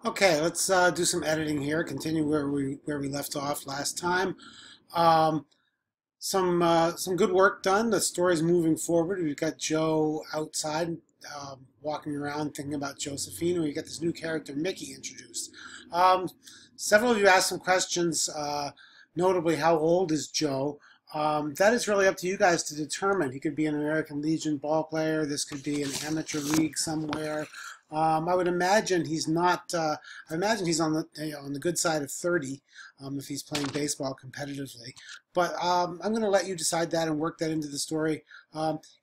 Okay, let's do some editing here. Continue where we left off last time. Um, some good work done. The story's moving forward. We've got Joe outside, walking around thinking about Josephine, and we got this new character Mickey introduced. Um, Several of you asked some questions, notably how old is Joe? That is really up to you guys to determine. He could be an American Legion ball player. This could be an amateur league somewhere. I would imagine he's not. I imagine he's on the good side of 30, if he's playing baseball competitively. But I'm going to let you decide that and work that into the story,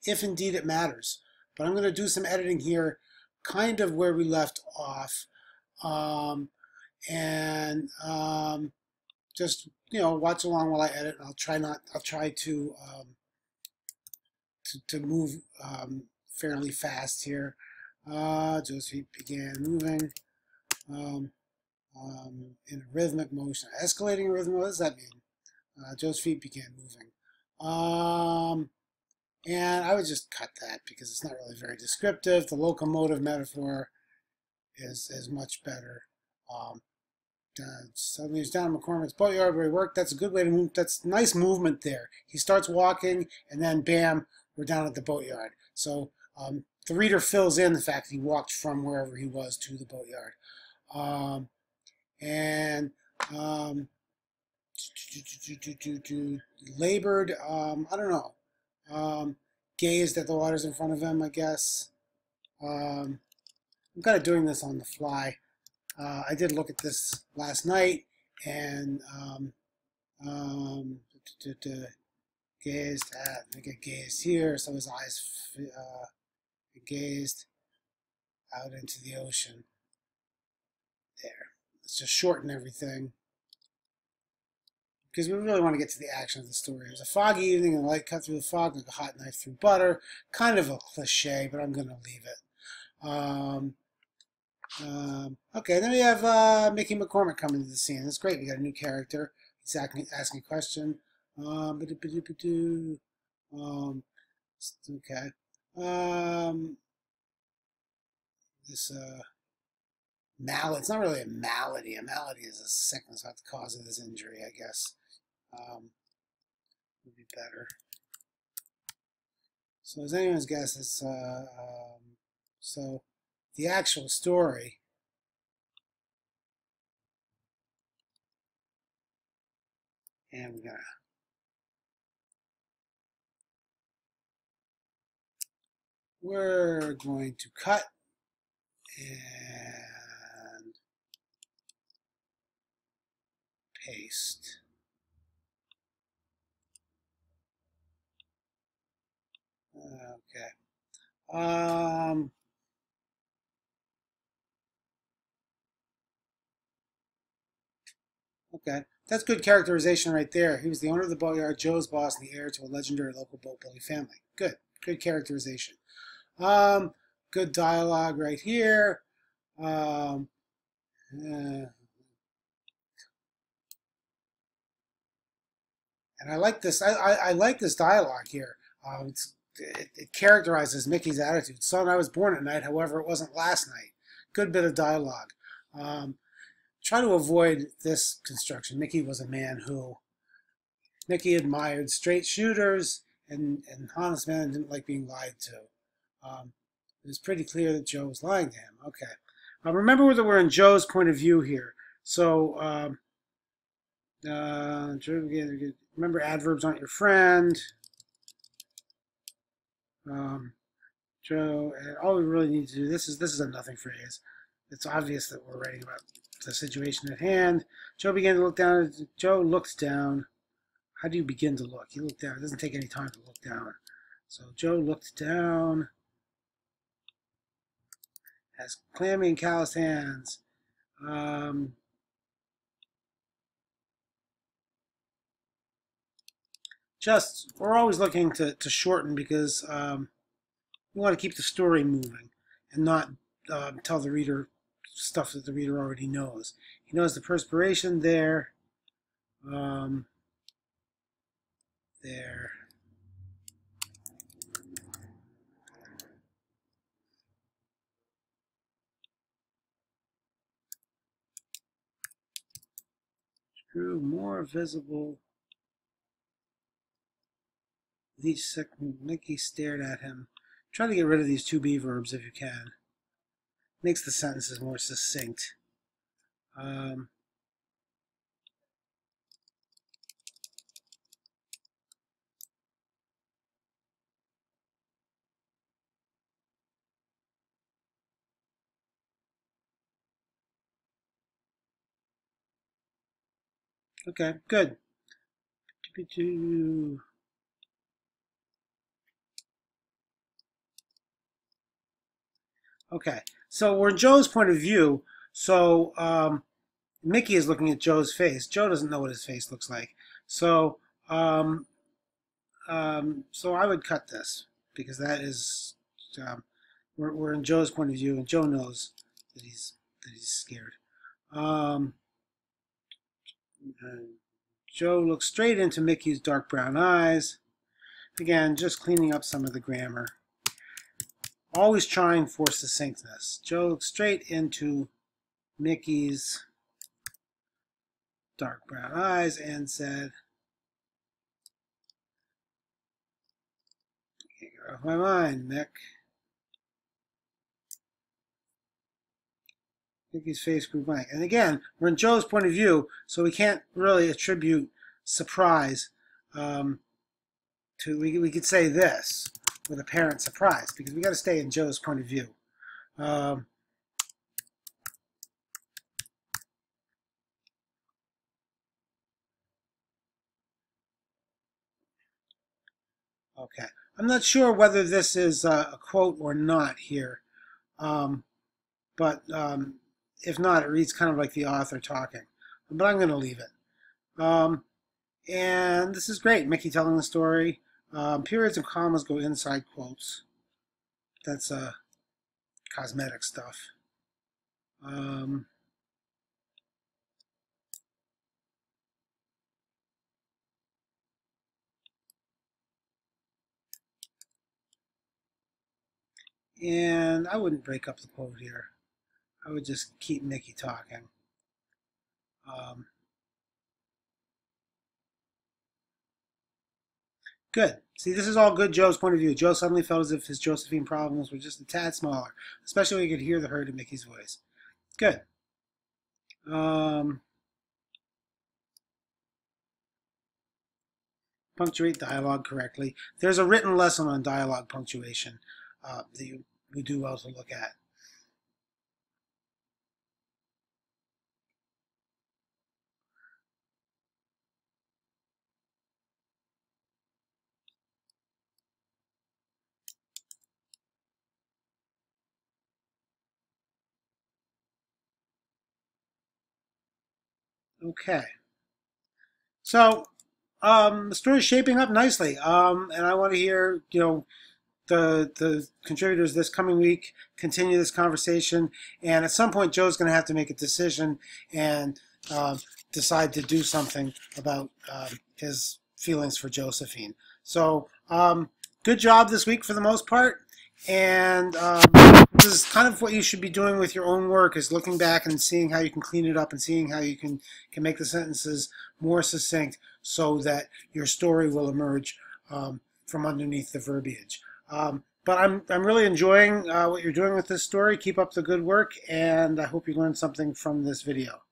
if indeed it matters. But I'm going to do some editing here, kind of where we left off, um, and just watch along while I edit. I'll try not. I'll try to move fairly fast here. Josephine began moving um, in a rhythmic motion. Escalating rhythm, what does that mean? Joe's feet began moving. And I would just cut that because it's not really very descriptive. The locomotive metaphor is much better. Um, Suddenly he's down in McCormick's boatyard where he worked. That's a good way to move. That's nice movement there. He starts walking, and then bam, we're down at the boatyard. So the reader fills in the fact that he walked from wherever he was to the boatyard. Um, and labored, I don't know, gazed at the waters in front of him, I guess. I'm kind of doing this on the fly. I did look at this last night and um, gazed at, I get gazed here, so his eyes gazed out into the ocean. There. Let's just shorten everything, because we really want to get to the action of the story. It was a foggy evening and the light cut through the fog like a hot knife through butter. Kind of a cliche, but I'm going to leave it. Okay, then we have Mickey McCormick coming to the scene. That's great. We got a new character. He's asking a question. Um, okay. This malady. It's not really a malady. A malady is a sickness, not the cause of this injury, I guess. Would be better. So as anyone's guess, it's so the actual story. And we're going to cut and paste. Okay. Okay. That's good characterization right there. He was the owner of the boatyard, Joe's boss, and the heir to a legendary local boat building family. Good. Good characterization. Um, Good dialogue right here. Um, uh, and I like this. I like this dialogue here. It characterizes Mickey's attitude. Son, I was born at night. However, it wasn't last night. Good bit of dialogue. Try to avoid this construction. Mickey was a man who Mickey admired straight shooters and honest men and didn't like being lied to. It was pretty clear that Joe was lying to him. Okay. Remember that we're in Joe's point of view here. So remember, adverbs aren't your friend. Joe, and all we really need to do, this is a nothing phrase. It's obvious that we're writing about the situation at hand. Joe began to look down. Joe looked down. How do you begin to look? You look down. It doesn't take any time to look down. So Joe looked down. Has clammy and calloused hands. We're always looking to shorten because we want to keep the story moving and not tell the reader stuff that the reader already knows. He knows the perspiration there. There. grew more visible with each second. Mickey stared at him. Try to get rid of these to be verbs if you can. Makes the sentences more succinct. Okay, good. Okay, so we're in Joe's point of view. So Mickey is looking at Joe's face. Joe doesn't know what his face looks like. So so I would cut this because that is we're in Joe's point of view, and Joe knows that he's scared. Joe looks straight into Mickey's dark brown eyes. Again, just cleaning up some of the grammar. Always trying for succinctness. Joe looked straight into Mickey's dark brown eyes and said, "Can't get off my mind, Mick." Mickey's face grew blank. And again, we're in Joe's point of view, so we can't really attribute surprise to, we could say this with apparent surprise, because we got to stay in Joe's point of view. Okay, I'm not sure whether this is a quote or not here, but if not, it reads kind of like the author talking. But I'm going to leave it. And this is great, Mickey telling the story. Periods and commas go inside quotes. That's cosmetic stuff. And I wouldn't break up the quote here. I would just keep Mickey talking. Good. See, this is all good Joe's point of view. Joe suddenly felt as if his Josephine problems were just a tad smaller, especially when he could hear the hurt in Mickey's voice. Good. Punctuate dialogue correctly. There's a written lesson on dialogue punctuation that you would do well to look at. Okay. So the story's shaping up nicely, and I want to hear, the contributors this coming week continue this conversation, and at some point Joe's going to have to make a decision and decide to do something about his feelings for Josephine. So good job this week for the most part, and this is kind of what you should be doing with your own work, is looking back and seeing how you can clean it up and seeing how you can make the sentences more succinct so that your story will emerge from underneath the verbiage. But I'm really enjoying what you're doing with this story. Keep up the good work, and I hope you learned something from this video.